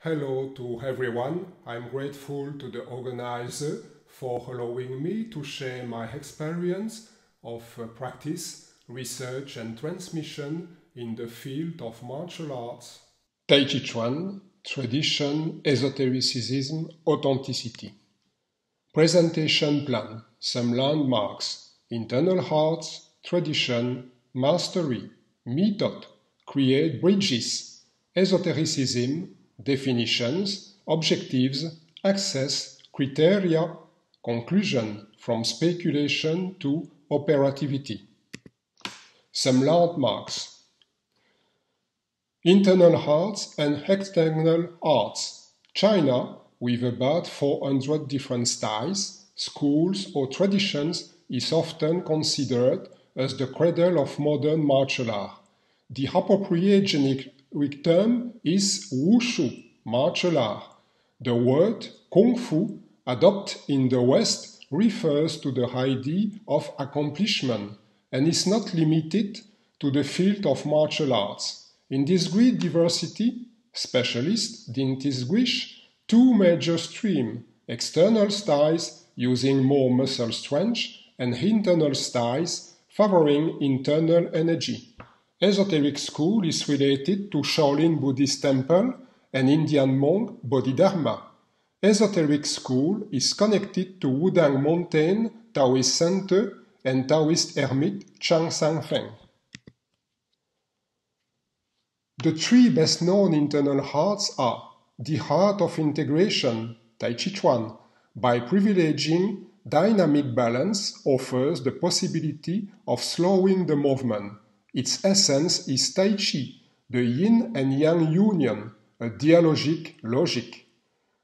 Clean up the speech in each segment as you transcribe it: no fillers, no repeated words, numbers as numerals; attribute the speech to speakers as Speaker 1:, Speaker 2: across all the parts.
Speaker 1: Hello to everyone. I'm grateful to the organizer for allowing me to share my experience of practice, research, and transmission in the field of martial arts. Tai Chi Chuan, tradition, esotericism, authenticity. Presentation plan, some landmarks, internal hearts, tradition, mastery, method, create bridges, esotericism, definitions, objectives, access, criteria, conclusion from speculation to operativity. Some landmarks. Internal arts and external arts. China, with about 400 different styles, schools, or traditions, is often considered as the cradle of modern martial art. The appropriate generic term is wushu, martial art. The word kung fu, adopted in the West, refers to the idea of accomplishment and is not limited to the field of martial arts. In this great diversity, specialists distinguish two major streams: external styles using more muscle strength and internal styles favoring internal energy. Esoteric school is related to Shaolin Buddhist temple and Indian monk Bodhidharma. Esoteric school is connected to Wudang Mountain Taoist Center and Taoist hermit Chang Sang Feng. The three best-known internal arts are the art of integration, Tai Chi Chuan, by privileging dynamic balance, offers the possibility of slowing the movement. Its essence is Tai Chi, the yin and yang union, a dialogic logic.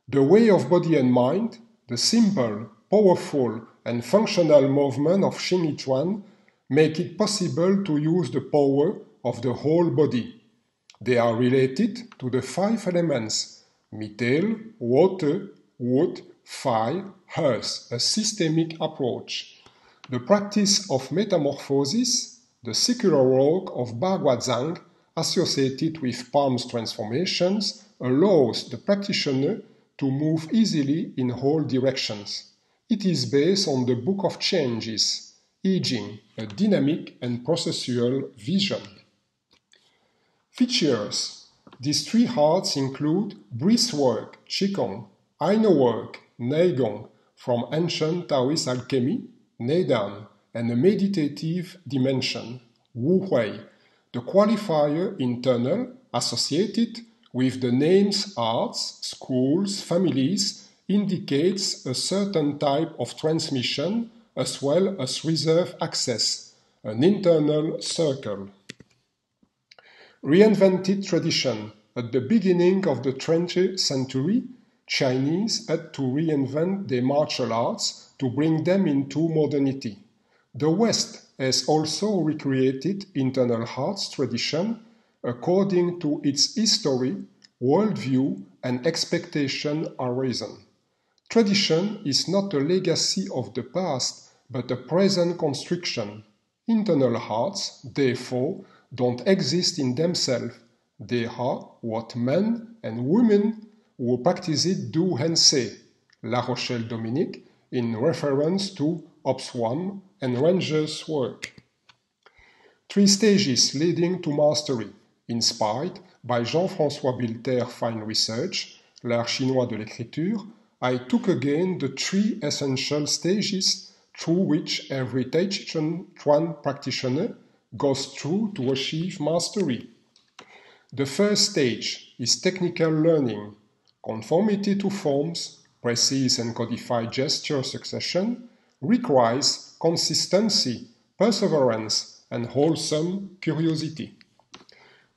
Speaker 1: The way of body and mind, the simple, powerful, and functional movement of Xing Yi Chuan make it possible to use the power of the whole body. They are related to the five elements: metal, water, wood, fire, earth, a systemic approach. The practice of metamorphosis, the secular work of Baguazhang, associated with palms transformations, allows the practitioner to move easily in all directions. It is based on the Book of Changes, I Ching, a dynamic and processual vision. Features. These three arts include breath work, Qigong, Aino work, Neigong, from ancient Taoist alchemy, Neidan, and a meditative dimension, Wu Hui. The qualifier internal, associated with the names arts, schools, families, indicates a certain type of transmission as well as reserve access, an internal circle. Reinvented tradition. At the beginning of the 20th century, Chinese had to reinvent their martial arts to bring them into modernity. The West has also recreated internal arts tradition according to its history, worldview, and expectation horizon. Tradition is not a legacy of the past, but a present construction. Internal arts, therefore, don't exist in themselves. They are what men and women who practice it do and say. La Rochelle Dominique, in reference to Hobsbawm and Ranger's work. Three stages leading to mastery, inspired by Jean-François Bilter's fine research, L'art chinois de l'écriture. I took again the three essential stages through which every Tai Chi Chuan practitioner goes through to achieve mastery. The first stage is technical learning, conformity to forms, precise and codified gesture succession, requires consistency, perseverance, and wholesome curiosity.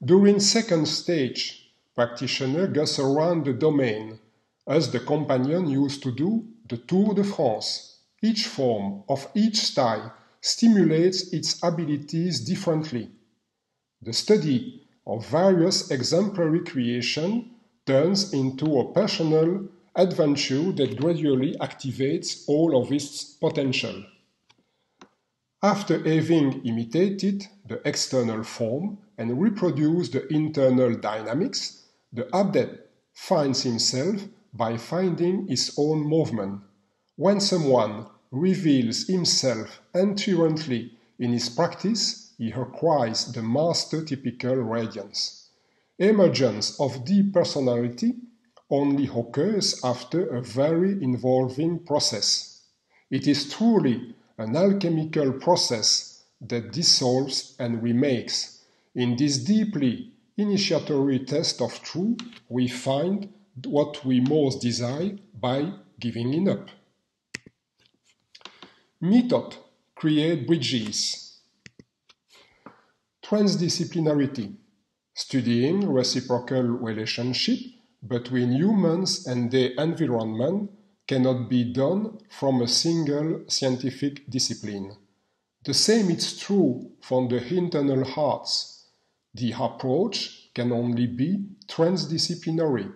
Speaker 1: During second stage, practitioner goes around the domain, as the companion used to do the Tour de France. Each form of each style stimulates its abilities differently. The study of various exemplary creation turns into a personal adventure that gradually activates all of its potential. After having imitated the external form and reproduced the internal dynamics, the adept finds himself by finding his own movement. When someone reveals himself entirely in his practice, he acquires the master-typical radiance. Emergence of deep personality only occurs after a very involving process. It is truly an alchemical process that dissolves and remakes. In this deeply initiatory test of truth, we find what we most desire by giving it up. Method: create bridges. Transdisciplinarity: studying reciprocal relationship between humans and their environment cannot be done from a single scientific discipline. The same is true for the internal arts. The approach can only be transdisciplinary.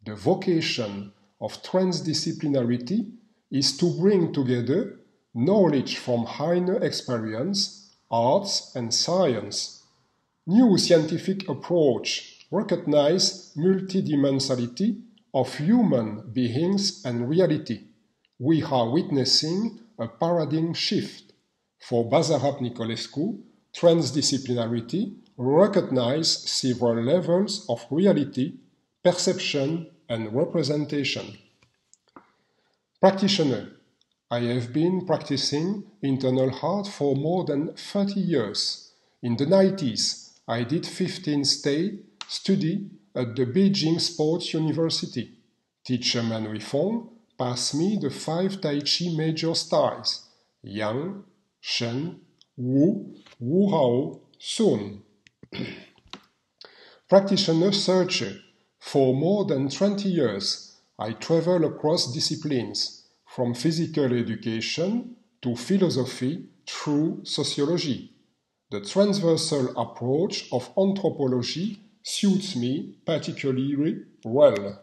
Speaker 1: The vocation of transdisciplinarity is to bring together knowledge from inner experience, arts, and science. New scientific approach recognize multidimensionality of human beings and reality. We are witnessing a paradigm shift. For Basarab Nicolescu, transdisciplinarity recognizes several levels of reality, perception, and representation. Practitioner: I have been practicing internal art for more than 30 years. In the 90s, I did 15-day study at the Beijing Sports University. Teacher Manui Fong passed me the 5 Tai Chi major styles: Yang, Shen, Wu, Wu Hao, Sun. Practitioner searcher: for more than 20 years, I travel across disciplines, from physical education to philosophy through sociology. The transversal approach of anthropology suits me particularly well.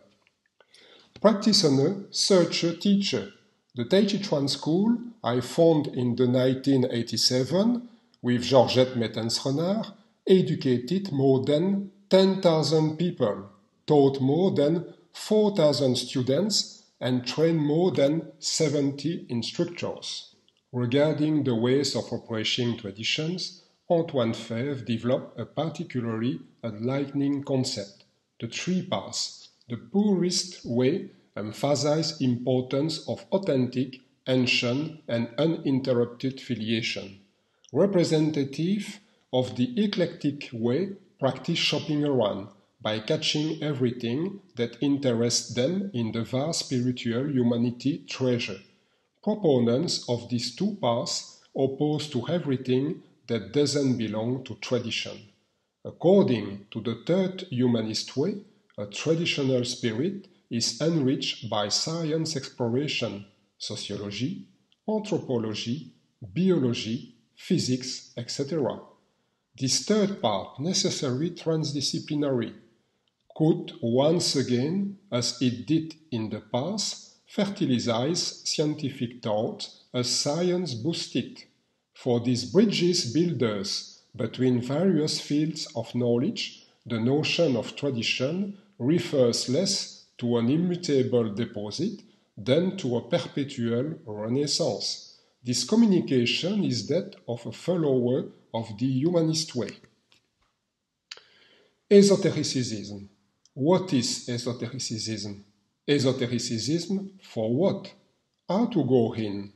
Speaker 1: Practitioner, searcher, teacher: the Tai Chi Chuan School I founded in 1987 with Georgette Mettens-Renard educated more than 10,000 people, taught more than 4,000 students, and trained more than 70 instructors. Regarding the ways of approaching traditions, Antoine Fèvre developed a particularly enlightening concept: the three paths. The purist way emphasizes importance of authentic, ancient, and uninterrupted filiation. Representative of the eclectic way practice shopping around, by catching everything that interests them in the vast spiritual humanity treasure. Proponents of these two paths oppose to everything that doesn't belong to tradition. According to the third humanist way, a traditional spirit is enriched by science exploration, sociology, anthropology, biology, physics, etc. This third path, necessarily transdisciplinary, could once again, as it did in the past, fertilize scientific thought as science boosted. For these bridges builders between various fields of knowledge, the notion of tradition refers less to an immutable deposit than to a perpetual renaissance. This communication is that of a follower of the humanist way. Esotericism. What is esotericism? Esotericism for what? How to go in?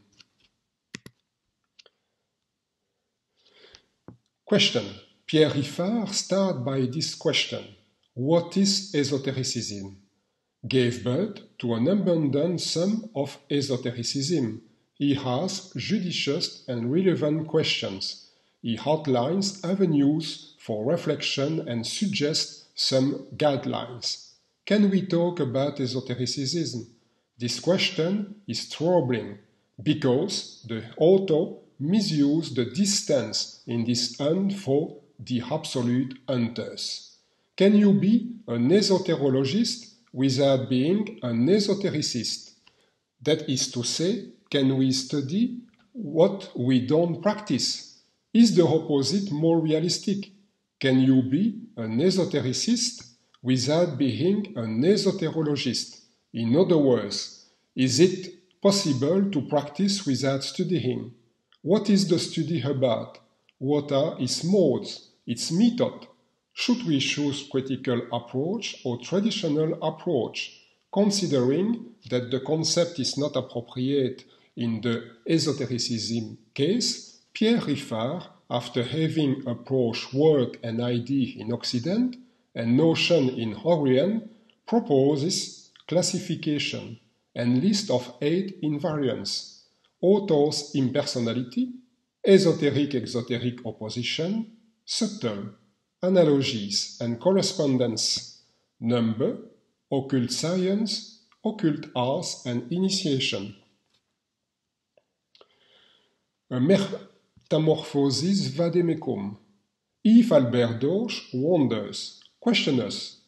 Speaker 1: Question. Pierre Riffard starts by this question: what is esotericism? Gave birth to an abundant sum of esotericism. He asks judicious and relevant questions. He outlines avenues for reflection and suggests some guidelines. Can we talk about esotericism? This question is troubling because the author misused the distance in this hunt for the absolute hunters. Can you be an esoterologist without being an esotericist? That is to say, can we study what we don't practice? Is the opposite more realistic? Can you be an esotericist without being an esoterologist? In other words, is it possible to practice without studying? What is the study about? What are its modes, its method? Should we choose critical approach or traditional approach, considering that the concept is not appropriate in the esotericism case? Pierre Riffard, after having approached work and idea in Occident and notion in Orient, proposes classification and list of 8 invariants: author's impersonality, esoteric-exoteric opposition, subtle, analogies and correspondence, number, occult science, occult arts and initiation. A metamorphosis vademecum. Yves Albert Dorsch wonders, questions,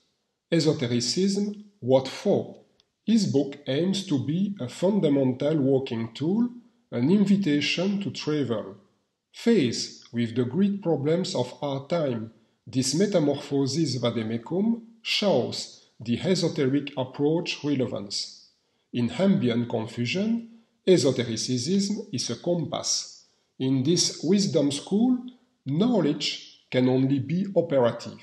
Speaker 1: esotericism, what for? His book aims to be a fundamental working tool, an invitation to travel. Faced with the great problems of our time, this metamorphosis vademecum shows the esoteric approach relevance. In ambient confusion, esotericism is a compass. In this wisdom school, knowledge can only be operative.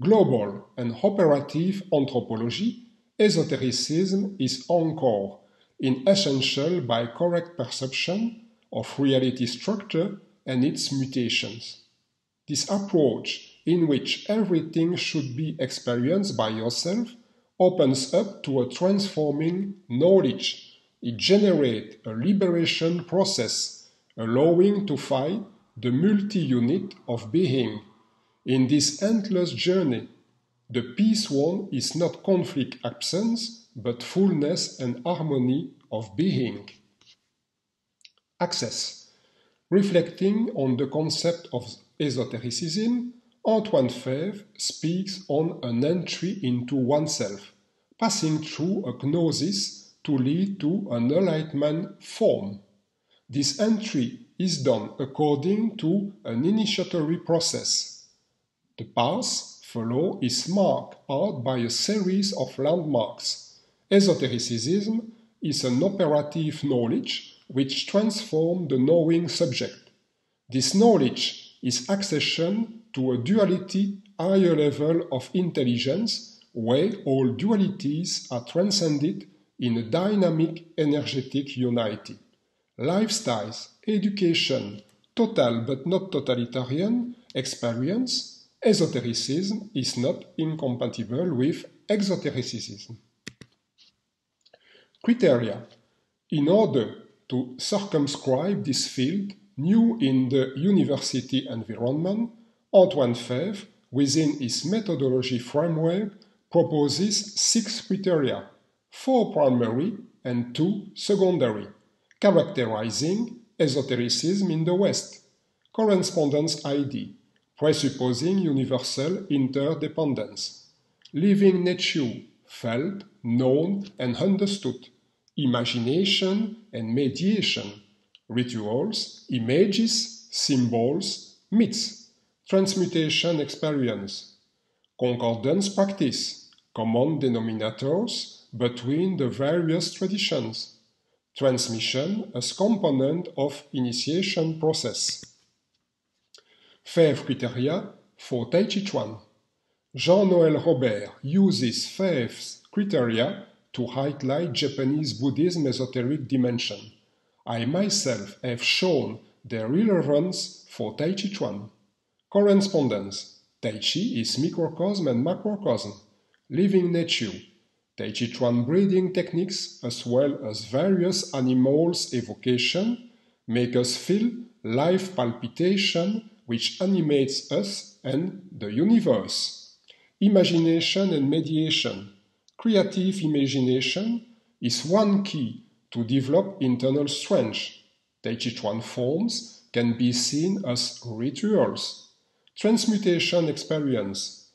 Speaker 1: Global and operative anthropology, esotericism is anchored in essential by correct perception of reality structure and its mutations. This approach, in which everything should be experienced by yourself, opens up to a transforming knowledge. It generates a liberation process, allowing to find the multi-unit of being. In this endless journey, the peace won is not conflict absence, but fullness and harmony of being. Access. Reflecting on the concept of esotericism, Antoine Fèvre speaks on an entry into oneself, passing through a gnosis to lead to an enlightenment form. This entry is done according to an initiatory process. The path followed is marked out by a series of landmarks. Esotericism is an operative knowledge which transforms the knowing subject. This knowledge is accession to a duality higher level of intelligence where all dualities are transcended in a dynamic energetic unity. Lifestyles, education, total but not totalitarian experience, esotericism is not incompatible with exotericism. Criteria. In order to circumscribe this field, new in the university environment, Antoine Fèvre, within his methodology framework, proposes 6 criteria, 4 primary and 2 secondary, characterizing esotericism in the West. Correspondence ID, presupposing universal interdependence. Living nature, felt, known and understood. Imagination and mediation. Rituals, images, symbols, myths. Transmutation experience. Concordance practice, common denominators between the various traditions. Transmission as component of initiation process. Fèvre criteria for Tai Chi Chuan. Jean-Noël Robert uses Fèvre's criteria to highlight Japanese Buddhism esoteric dimension. I myself have shown their relevance for Tai Chi Chuan. Correspondence. Tai Chi is microcosm and macrocosm. Living nature. Tai Chi Chuan breathing techniques as well as various animals' evocation make us feel life palpitation which animates us and the universe. Imagination and mediation. Creative imagination is one key to develop internal strength. Tai Chi Chuan forms can be seen as rituals. Transmutation experience.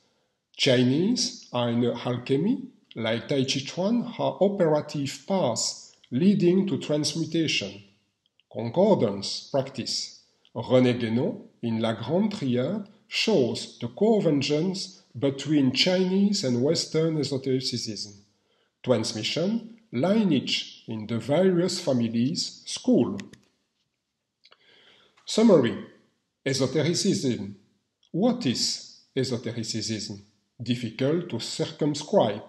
Speaker 1: Chinese are in alchemy, like Tai Chi Chuan, are operative paths leading to transmutation. Concordance practice. René Guénon, in La Grande Triade, shows the convergence between Chinese and Western esotericism, transmission, lineage in the various families, school. Summary: esotericism. What is esotericism? Difficult to circumscribe.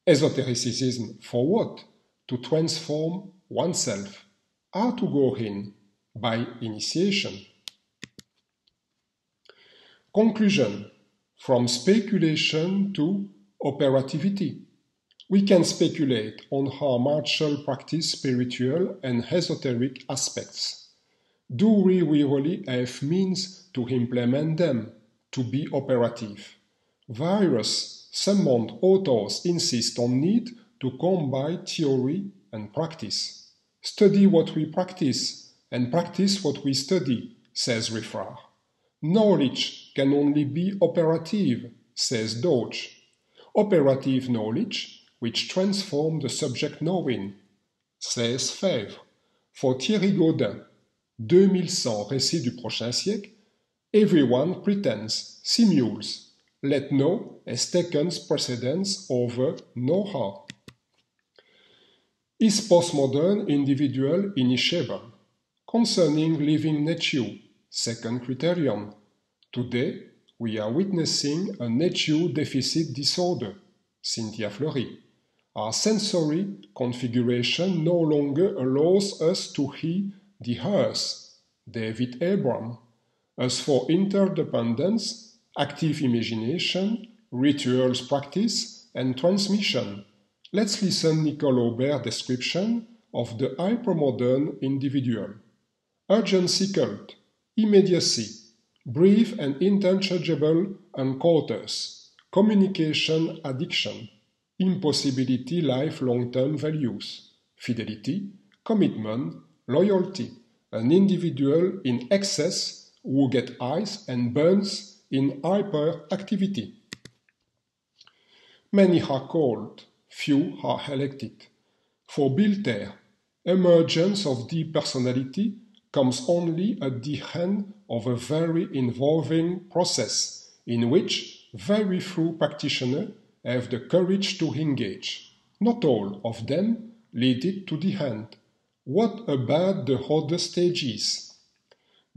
Speaker 1: Esotericism for what? To transform oneself. How to go in? By initiation. Conclusion: from speculation to operativity. We can speculate on how martial practice spiritual and esoteric aspects. Do we really have means to implement them, to be operative? Various summoned authors insist on need to combine theory and practice. Study what we practice, and practice what we study, says Riffard. Knowledge can only be operative, says Deutsch. Operative knowledge, which transforms the subject knowing, says Febvre. For Thierry Gaudin, 2100 récits du prochain siècle, everyone pretends, simules. Let know has taken precedence over know-how. Is postmodern individual initiable? Concerning living nature, second criterion. Today, we are witnessing a nature deficit disorder, Cynthia Fleury. Our sensory configuration no longer allows us to hear the earth, David Abram. As for interdependence, active imagination, rituals practice, and transmission, let's listen Nicole Aubert's description of the hypermodern individual. Urgency cult, immediacy, brief and interchangeable encounters, communication addiction, impossibility life long-term values, fidelity, commitment, loyalty, an individual in excess who gets eyes and burns in hyperactivity. Many are called, few are elected. For Bilter, emergence of deep personality comes only at the end of a very involving process in which very few practitioners have the courage to engage. Not all of them lead it to the end. What about the other stages?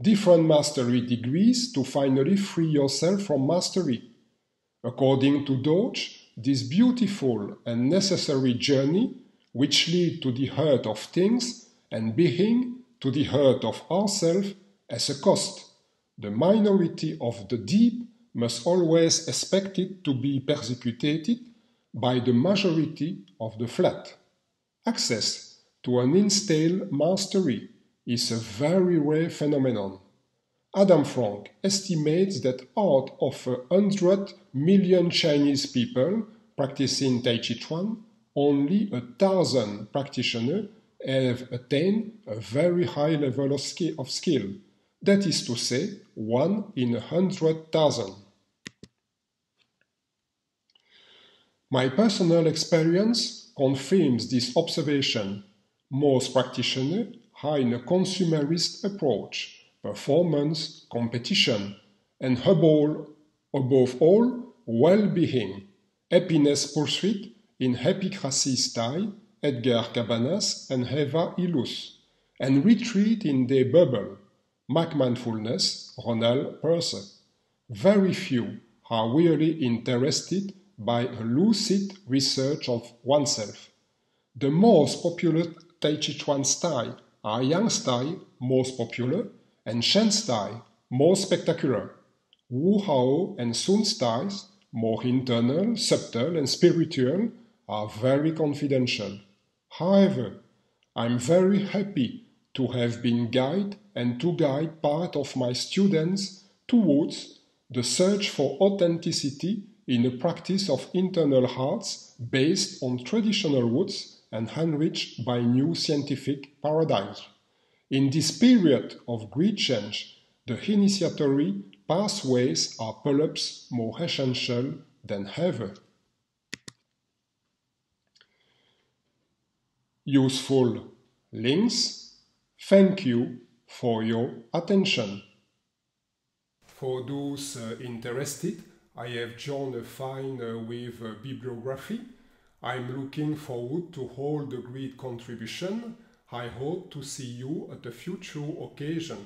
Speaker 1: Different mastery degrees to finally free yourself from mastery. According to Deutsch, this beautiful and necessary journey, which leads to the heart of things and being to the heart of ourselves, has a cost. The minority of the deep must always expect it to be persecuted by the majority of the flat. Access to an installed mastery is a very rare phenomenon. Adam Frank estimates that out of 100 million Chinese people practicing Tai Chi Chuan, only 1,000 practitioners have attained a very high level of skill. That is to say, 1 in 100,000. My personal experience confirms this observation. Most practitioners are in a consumerist approach, performance, competition, and above all, well-being, happiness pursuit in epicracy style, Edgar Cabanas and Eva Illouz, and retreat in their bubble, McMindfulness, Ronald Purser. Very few are really interested by a lucid research of oneself. The most popular Tai Chi Chuan style are Yang style, most popular, and Shen style, most spectacular. Wu Hao and Sun styles, more internal, subtle, and spiritual, are very confidential. However, I'm very happy to have been guided and to guide part of my students towards the search for authenticity in a practice of internal arts based on traditional roots and enriched by new scientific paradigms. In this period of great change, the initiatory pathways are perhaps more essential than ever. Useful links. Thank you for your attention. For those interested, I have joined a fine with bibliography. I'm looking forward to all the great contribution. I hope to see you at a future occasion.